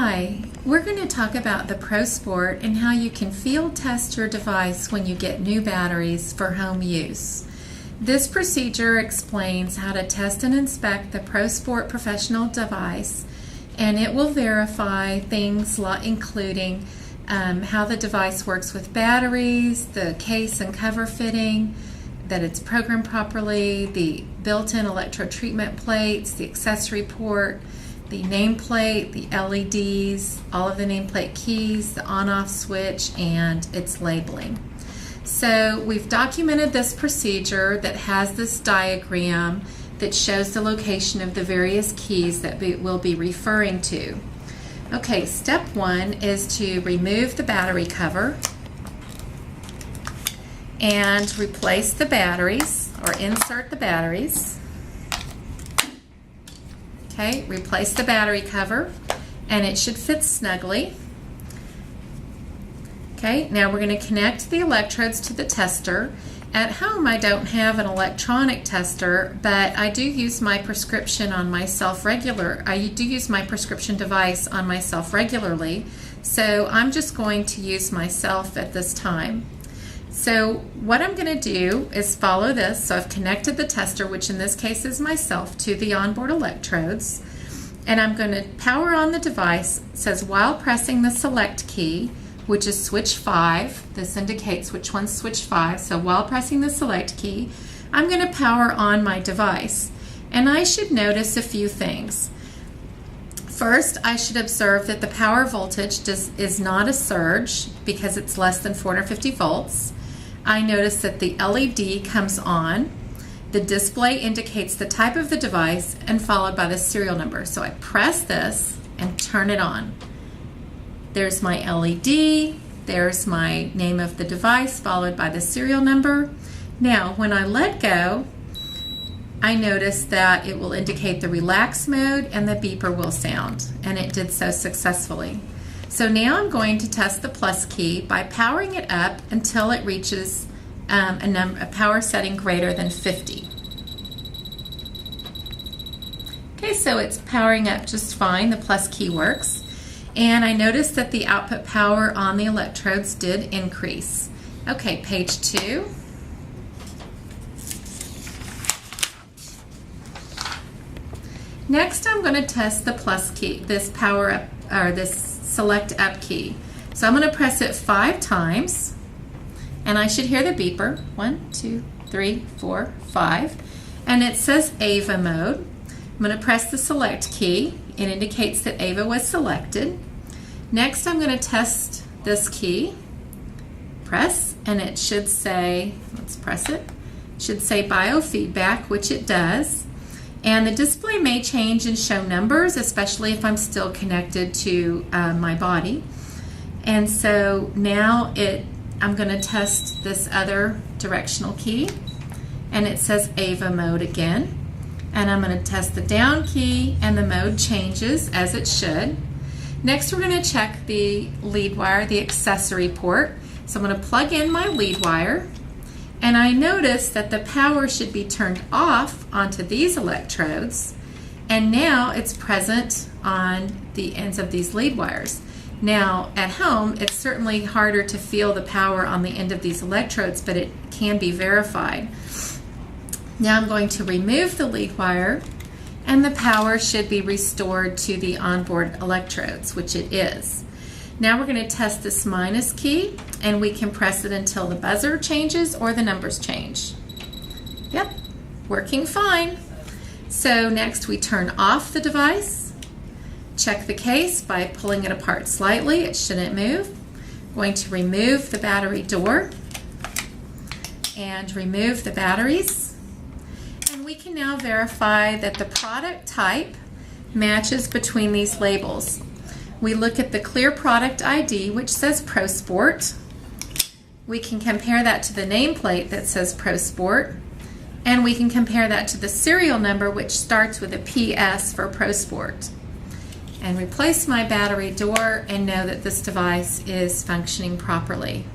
Hi, we're going to talk about the ProSport and how you can field test your device when you get new batteries for home use. This procedure explains how to test and inspect the ProSport professional device, and it will verify things including how the device works with batteries, the case and cover fitting, that it's programmed properly, the built-in electrode treatment plates, the accessory port, the nameplate, the LEDs, all of the nameplate keys, the on-off switch, and its labeling. So we've documented this procedure that has this diagram that shows the location of the various keys that we'll be referring to. Okay, step one is to remove the battery cover and replace the batteries, or insert the batteries. Okay, replace the battery cover, and it should fit snugly. Okay, now we're going to connect the electrodes to the tester. At home, I don't have an electronic tester, but I do use my prescription on myself I do use my prescription device on myself regularly, so I'm just going to use myself at this time. So what I'm going to do is follow this. So I've connected the tester, which in this case is myself, to the onboard electrodes, and I'm going to power on the device. It says while pressing the select key, which is switch 5. This indicates which one's switch 5. So while pressing the select key, I'm going to power on my device, and I should notice a few things. First, I should observe that the power voltage is not a surge because it's less than 450 volts. I notice that the LED comes on. The display indicates the type of the device and followed by the serial number. So I press this and turn it on. There's my LED, there's my name of the device followed by the serial number. Now, when I let go, I notice that it will indicate the relax mode and the beeper will sound, and it did so successfully. So now I'm going to test the plus key by powering it up until it reaches a power setting greater than 50. Okay, so it's powering up just fine. The plus key works. And I noticed that the output power on the electrodes did increase. Okay, page 2. Next, I'm going to test the plus key, this power up, or this select up key. So I'm going to press it 5 times, and I should hear the beeper. 1, 2, 3, 4, 5. And it says AVA mode. I'm going to press the select key. It indicates that AVA was selected. Next, I'm going to test this key. Press, and it should say, let's press it, it should say biofeedback, which it does. And the display may change and show numbers, especially if I'm still connected to my body. And so now I'm going to test this other directional key, and it says AVA mode again. And I'm going to test the down key, and the mode changes as it should. Next, we're going to check the lead wire, the accessory port. So I'm going to plug in my lead wire, and I notice that the power should be turned off onto these electrodes, and now it's present on the ends of these lead wires. Now, at home, it's certainly harder to feel the power on the end of these electrodes, but it can be verified. Now I'm going to remove the lead wire, and the power should be restored to the onboard electrodes, which it is. Now we're going to test this minus key, and we can press it until the buzzer changes or the numbers change. Yep, working fine. So next we turn off the device. Check the case by pulling it apart slightly. It shouldn't move. Going to remove the battery door and remove the batteries. And we can now verify that the product type matches between these labels. We look at the clear product ID, which says ProSport. We can compare that to the nameplate that says ProSport, and we can compare that to the serial number, which starts with a PS for ProSport. And replace my battery door and know that this device is functioning properly.